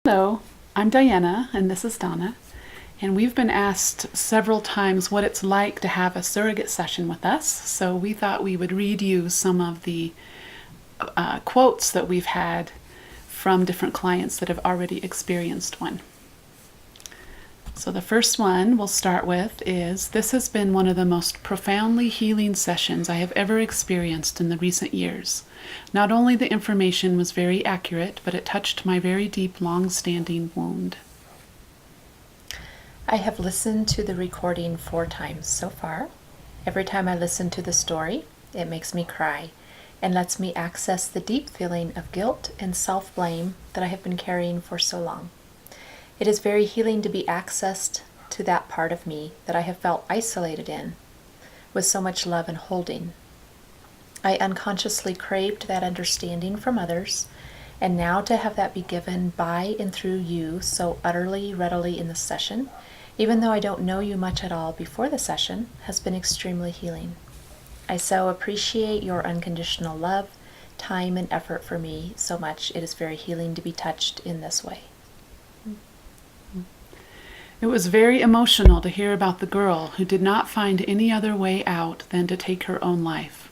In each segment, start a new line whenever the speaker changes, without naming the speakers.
Hello, I'm Diana and this is Donna, and we've been asked several times what it's like to have a surrogate session with us, so we thought we would read you some of the quotes that we've had from different clients that have already experienced one. So the first one we'll start with is, "This has been one of the most profoundly healing sessions I have ever experienced in the recent years. Not only the information was very accurate, but it touched my very deep, long-standing wound."
I have listened to the recording 4 times so far. Every time I listen to the story, it makes me cry and lets me access the deep feeling of guilt and self-blame that I have been carrying for so long. It is very healing to be accessed to that part of me that I have felt isolated in, with so much love and holding. I unconsciously craved that understanding from others, and now to have that be given by and through you so utterly, readily in the session, even though I don't know you much at all before the session, has been extremely healing. I so appreciate your unconditional love, time, and effort for me so much. It is very healing to be touched in this way.
It was very emotional to hear about the girl who did not find any other way out than to take her own life.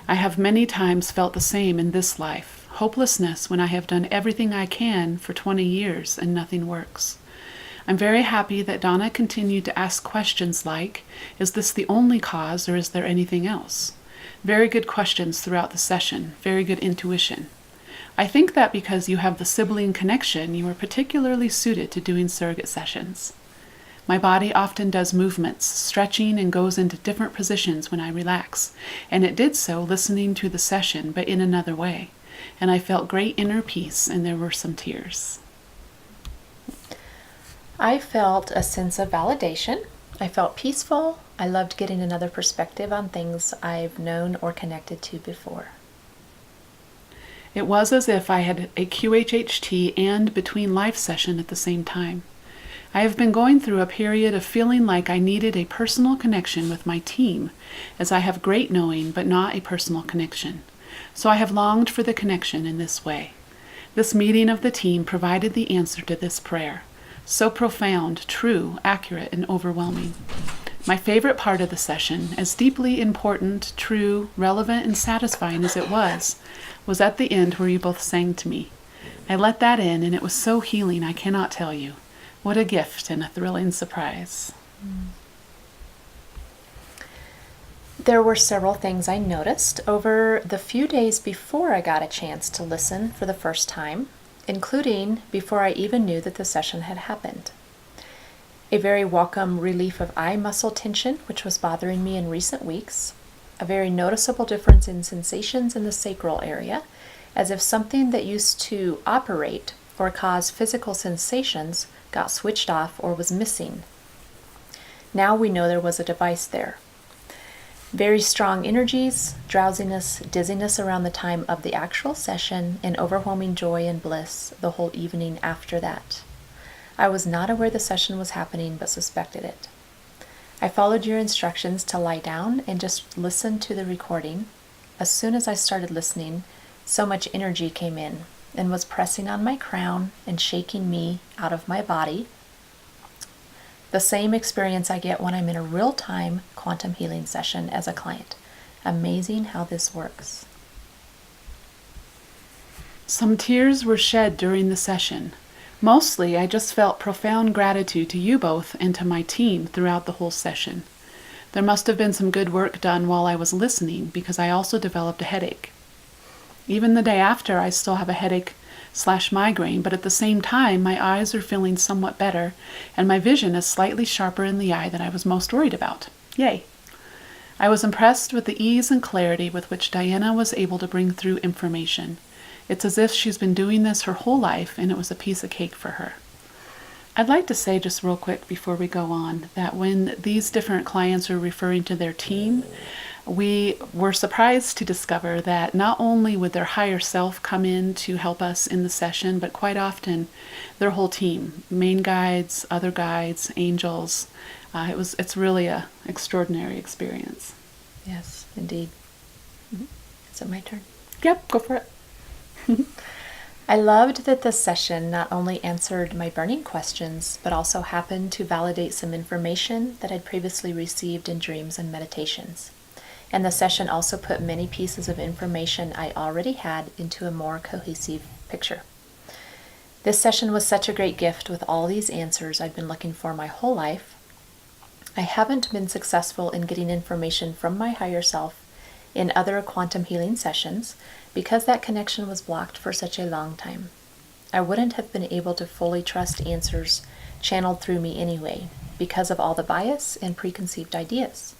I have many times felt the same in this life, hopelessness when I have done everything I can for 20 years and nothing works. I'm very happy that Donna continued to ask questions like, "Is this the only cause or is there anything else?" Very good questions throughout the session, very good intuition. I think that because you have the sibling connection, you are particularly suited to doing surrogate sessions. My body often does movements, stretching, and goes into different positions when I relax, and it did so listening to the session, but in another way. And I felt great inner peace, and there were some tears.
I felt a sense of validation. I felt peaceful. I loved getting another perspective on things I've known or connected to before.
It was as if I had a QHHT and between life session at the same time. I have been going through a period of feeling like I needed a personal connection with my team, as I have great knowing but not a personal connection. So I have longed for the connection in this way. This meeting of the team provided the answer to this prayer. So profound, true, accurate, and overwhelming. My favorite part of the session, as deeply important, true, relevant, and satisfying as it was at the end where you both sang to me. I let that in, and it was so healing I cannot tell you. What a gift and a thrilling surprise.
There were several things I noticed over the few days before I got a chance to listen for the first time, including before I even knew that the session had happened. A very welcome relief of eye muscle tension, which was bothering me in recent weeks. A very noticeable difference in sensations in the sacral area, as if something that used to operate or cause physical sensations got switched off or was missing. Now we know there was a device there. Very strong energies, drowsiness, dizziness around the time of the actual session, and overwhelming joy and bliss the whole evening after that. I was not aware the session was happening, but suspected it. I followed your instructions to lie down and just listen to the recording. As soon as I started listening, so much energy came in and was pressing on my crown and shaking me out of my body. The same experience I get when I'm in a real-time quantum healing session as a client. Amazing how this works.
Some tears were shed during the session. Mostly, I just felt profound gratitude to you both and to my team throughout the whole session. There must have been some good work done while I was listening, because I also developed a headache. Even the day after, I still have a headache/migraine, but at the same time, my eyes are feeling somewhat better, and my vision is slightly sharper in the eye that I was most worried about. Yay! I was impressed with the ease and clarity with which Diana was able to bring through information. It's as if she's been doing this her whole life, and it was a piece of cake for her. I'd like to say just real quick before we go on that when these different clients are referring to their team, we were surprised to discover that not only would their higher self come in to help us in the session, but quite often their whole team, main guides, other guides, angels. It's really an extraordinary experience.
Yes, indeed. Is it my turn?
Yep, go for it.
I loved that this session not only answered my burning questions, but also happened to validate some information that I'd previously received in dreams and meditations. And the session also put many pieces of information I already had into a more cohesive picture. This session was such a great gift with all these answers I've been looking for my whole life. I haven't been successful in getting information from my higher self in other quantum healing sessions because that connection was blocked for such a long time. I wouldn't have been able to fully trust answers channeled through me anyway because of all the bias and preconceived ideas.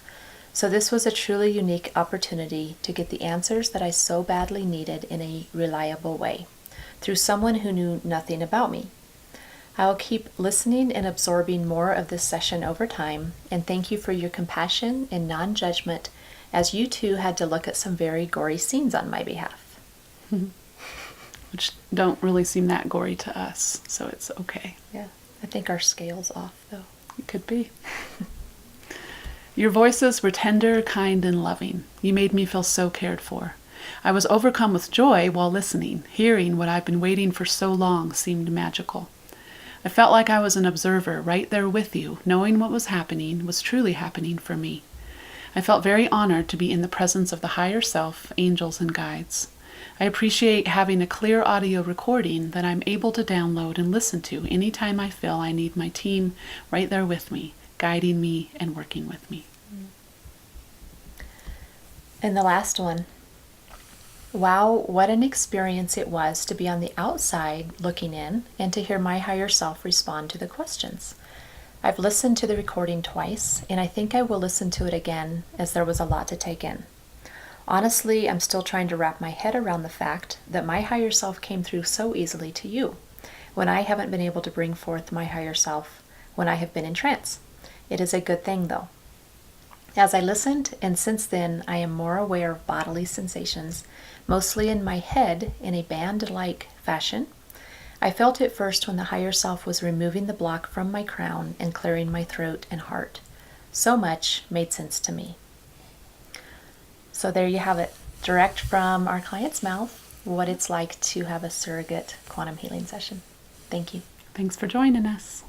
So this was a truly unique opportunity to get the answers that I so badly needed in a reliable way through someone who knew nothing about me. I will keep listening and absorbing more of this session over time, and thank you for your compassion and non-judgment as you too had to look at some very gory scenes on my behalf.
Which don't really seem that gory to us, so it's okay.
Yeah, I think our scale's off though.
It could be. Your voices were tender, kind, and loving. You made me feel so cared for. I was overcome with joy while listening. Hearing what I've been waiting for so long seemed magical. I felt like I was an observer right there with you, knowing what was happening was truly happening for me. I felt very honored to be in the presence of the higher self, angels, and guides. I appreciate having a clear audio recording that I'm able to download and listen to anytime I feel I need my team right there with me, guiding me and working with me.
And the last one. Wow, what an experience it was to be on the outside looking in and to hear my higher self respond to the questions. I've listened to the recording twice, and I think I will listen to it again as there was a lot to take in. Honestly, I'm still trying to wrap my head around the fact that my higher self came through so easily to you, when I haven't been able to bring forth my higher self when I have been in trance. It is a good thing, though. As I listened, and since then, I am more aware of bodily sensations, mostly in my head in a band-like fashion. I felt it first when the higher self was removing the block from my crown and clearing my throat and heart. So much made sense to me. So there you have it, direct from our client's mouth, what it's like to have a surrogate quantum healing session. Thank you.
Thanks for joining us.